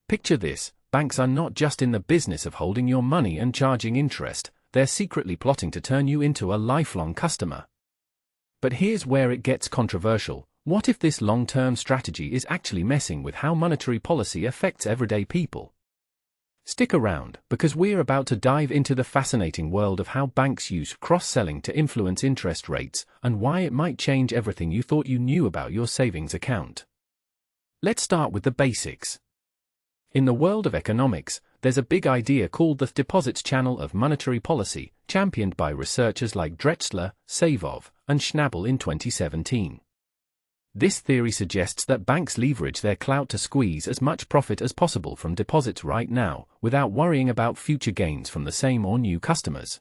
Picture this: banks are not just in the business of holding your money and charging interest, they're secretly plotting to turn you into a lifelong customer. But here's where it gets controversial. What if this long-term strategy is actually messing with how monetary policy affects everyday people? Stick around, because we're about to dive into the fascinating world of how banks use cross-selling to influence interest rates, and why it might change everything you thought you knew about your savings account. Let's start with the basics. In the world of economics, there's a big idea called the deposits channel of monetary policy, championed by researchers like Drexler, Savov, and Schnabel in 2017. This theory suggests that banks leverage their clout to squeeze as much profit as possible from deposits right now, without worrying about future gains from the same or new customers.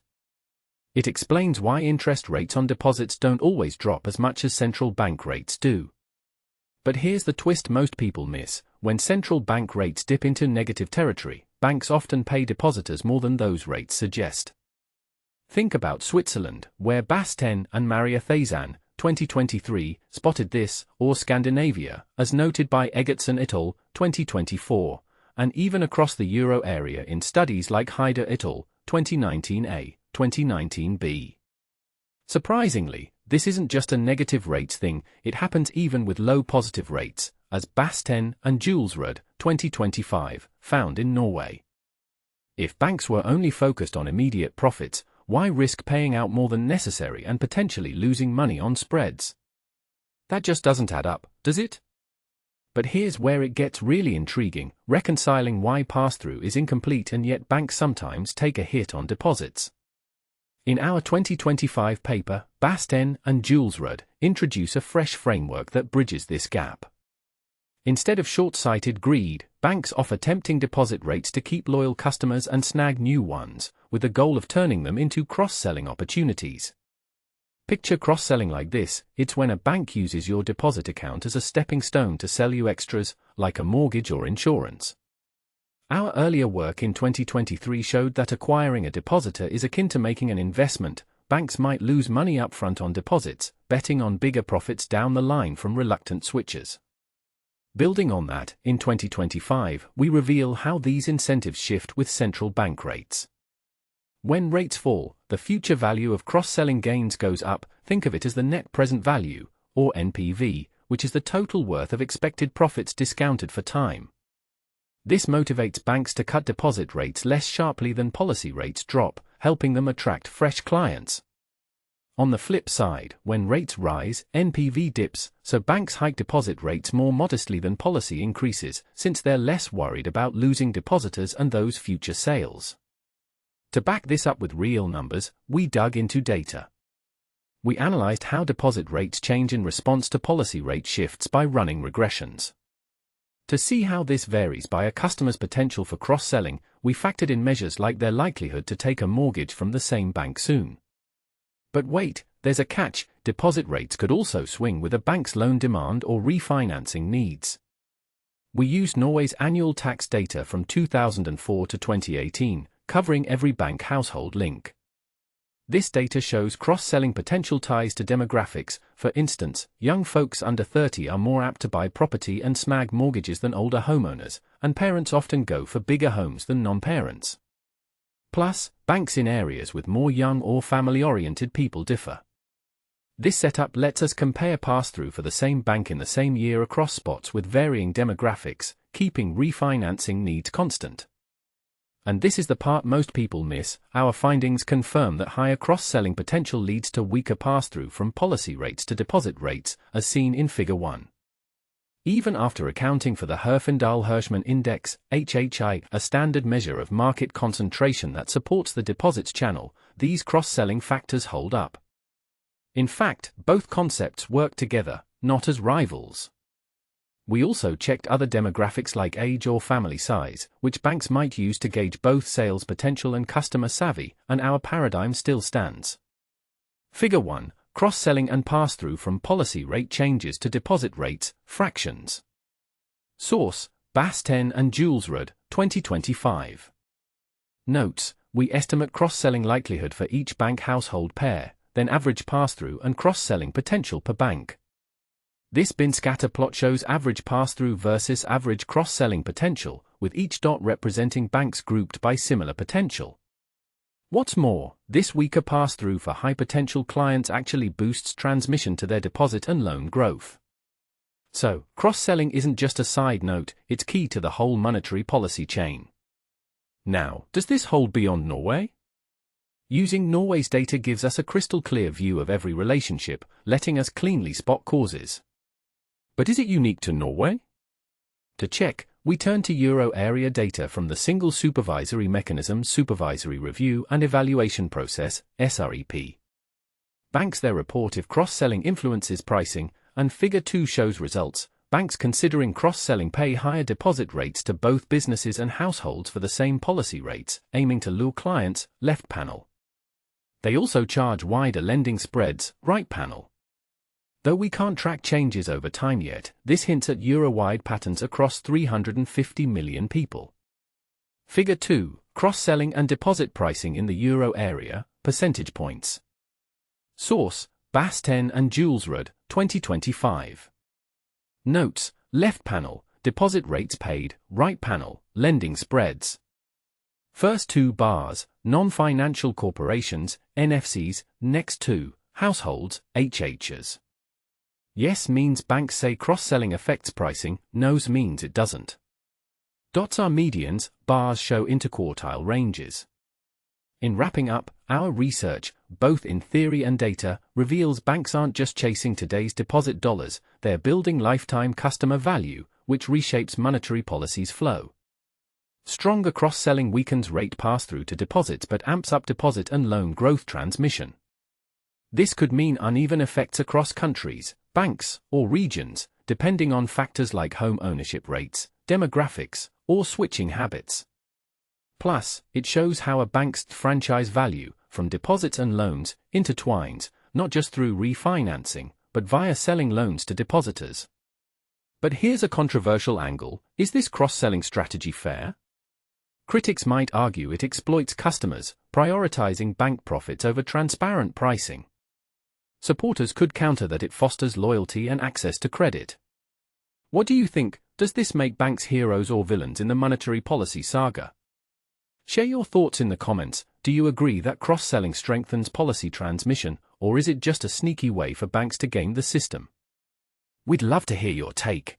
It explains why interest rates on deposits don't always drop as much as central bank rates do. But here's the twist most people miss: when central bank rates dip into negative territory, banks often pay depositors more than those rates suggest. Think about Switzerland, where Basten and Maria Thazan, 2023, spotted this, or Scandinavia, as noted by Egertson et al., 2024, and even across the euro area in studies like Haider et al., 2019a, 2019b. Surprisingly, this isn't just a negative rates thing, it happens even with low positive rates, as Basten and Julesrud, 2025, found in Norway. If banks were only focused on immediate profits, why risk paying out more than necessary and potentially losing money on spreads? That just doesn't add up, does it? But here's where it gets really intriguing, reconciling why pass-through is incomplete and yet banks sometimes take a hit on deposits. In our 2025 paper, Basten and Julesrud introduce a fresh framework that bridges this gap. Instead of short-sighted greed, banks offer tempting deposit rates to keep loyal customers and snag new ones, with the goal of turning them into cross-selling opportunities. Picture cross-selling like this: it's when a bank uses your deposit account as a stepping stone to sell you extras, like a mortgage or insurance. Our earlier work in 2023 showed that acquiring a depositor is akin to making an investment. Banks might lose money upfront on deposits, betting on bigger profits down the line from reluctant switchers. Building on that, in 2025, we reveal how these incentives shift with central bank rates. When rates fall, the future value of cross-selling gains goes up. Think of it as the net present value, or NPV, which is the total worth of expected profits discounted for time. This motivates banks to cut deposit rates less sharply than policy rates drop, helping them attract fresh clients. On the flip side, when rates rise, NPV dips, so banks hike deposit rates more modestly than policy increases, since they're less worried about losing depositors and those future sales. To back this up with real numbers, we dug into data. We analyzed how deposit rates change in response to policy rate shifts by running regressions. To see how this varies by a customer's potential for cross-selling, we factored in measures like their likelihood to take a mortgage from the same bank soon. But wait, there's a catch: deposit rates could also swing with a bank's loan demand or refinancing needs. We used Norway's annual tax data from 2004 to 2018, covering every bank household link. This data shows cross-selling potential ties to demographics. For instance, young folks under 30 are more apt to buy property and snag mortgages than older homeowners, and parents often go for bigger homes than non-parents. Plus, banks in areas with more young or family-oriented people differ. This setup lets us compare pass-through for the same bank in the same year across spots with varying demographics, keeping refinancing needs constant. And this is the part most people miss: our findings confirm that higher cross-selling potential leads to weaker pass-through from policy rates to deposit rates, as seen in Figure 1. Even after accounting for the Herfindahl-Hirschman Index, HHI, a standard measure of market concentration that supports the deposits channel, these cross-selling factors hold up. In fact, both concepts work together, not as rivals. We also checked other demographics like age or family size, which banks might use to gauge both sales potential and customer savvy, and our paradigm still stands. Figure 1. Cross-selling and pass-through from policy rate changes to deposit rates, fractions. Source: Basten and Julesrud, 2025. Notes: we estimate cross-selling likelihood for each bank household pair, then average pass-through and cross-selling potential per bank. This bin scatter plot shows average pass-through versus average cross-selling potential, with each dot representing banks grouped by similar potential. What's more, this weaker pass-through for high-potential clients actually boosts transmission to their deposit and loan growth. So, cross-selling isn't just a side note, it's key to the whole monetary policy chain. Now, does this hold beyond Norway? Using Norway's data gives us a crystal-clear view of every relationship, letting us cleanly spot causes. But is it unique to Norway? To check, we turn to Euro area data from the Single Supervisory Mechanism Supervisory Review and Evaluation Process, SREP. Banks there report if cross-selling influences pricing, and Figure 2 shows results. Banks considering cross-selling pay higher deposit rates to both businesses and households for the same policy rates, aiming to lure clients, left panel. They also charge wider lending spreads, right panel. Though we can't track changes over time yet, this hints at Euro-wide patterns across 350 million people. Figure 2, cross-selling and deposit pricing in the Euro area, percentage points. Source, Basten and Julesrud, 2025. Notes, left panel, deposit rates paid, right panel, lending spreads. First two bars, non-financial corporations, NFCs, next two, households, HHs. Yes means banks say cross-selling affects pricing, no's means it doesn't. Dots are medians, bars show interquartile ranges. In wrapping up, our research, both in theory and data, reveals banks aren't just chasing today's deposit dollars, they're building lifetime customer value, which reshapes monetary policy's flow. Stronger cross-selling weakens rate pass-through to deposits but amps up deposit and loan growth transmission. This could mean uneven effects across countries, banks, or regions, depending on factors like home ownership rates, demographics, or switching habits. Plus, it shows how a bank's franchise value, from deposits and loans, intertwines, not just through refinancing, but via selling loans to depositors. But here's a controversial angle: is this cross-selling strategy fair? Critics might argue it exploits customers, prioritizing bank profits over transparent pricing. Supporters could counter that it fosters loyalty and access to credit. What do you think? Does this make banks heroes or villains in the monetary policy saga? Share your thoughts in the comments. Do you agree that cross-selling strengthens policy transmission, or is it just a sneaky way for banks to game the system? We'd love to hear your take.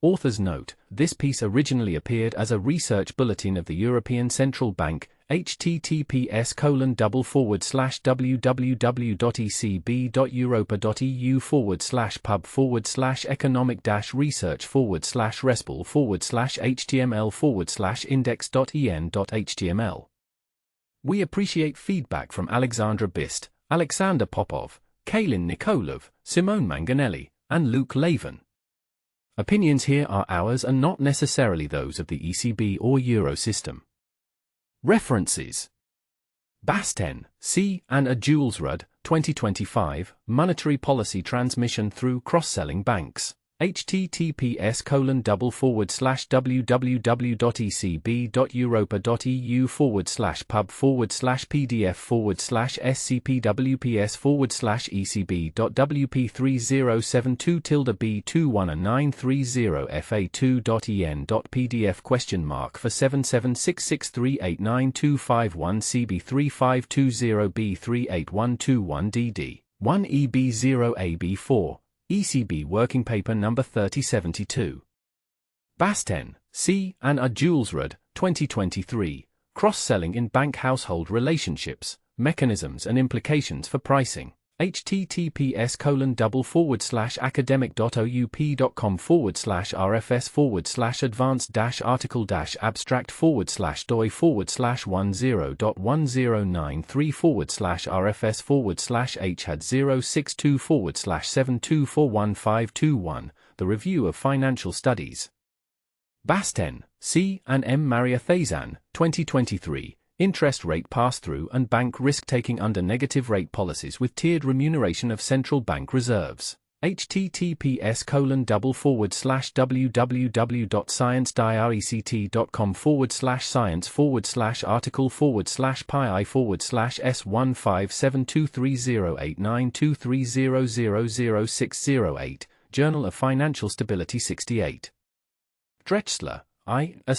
Author's note: this piece originally appeared as a research bulletin of the European Central Bank, https://www.ecb.europa.eu/pub/economic-research/respl/index.en.html. We appreciate feedback from Alexandra Bist, Alexander Popov, Kailin Nikolov, Simone Manganelli, and Luke Lavin. Opinions here are ours and not necessarily those of the ECB or Euro system. References: Basten, C. and A. Julesrud, 2025, Monetary Policy Transmission Through Cross-Selling Banks. https://www.ecb.uk/pub/pdf//ecp.wp3072-b21930fa2.en.pdf $766389251CB3520B38121DD 1EB0AB4 ECB Working Paper No. 3072. Basten, C. and A. Julesrud, 2023, Cross-Selling in Bank Household Relationships, Mechanisms and Implications for Pricing. https://academic.oup.com/rfs/doi/1093/rfs/10934/h had 0624/1093//rfs/h had 06241521 The Review of Financial Studies. Basten, C. and M. Mariathazan, 2023, Interest Rate Pass-Through and Bank Risk-Taking Under Negative Rate Policies with Tiered Remuneration of Central Bank Reserves. https://www.science-rect.com/science/pi//s157230892300608 Journal of Financial Stability 68. Drechsler, a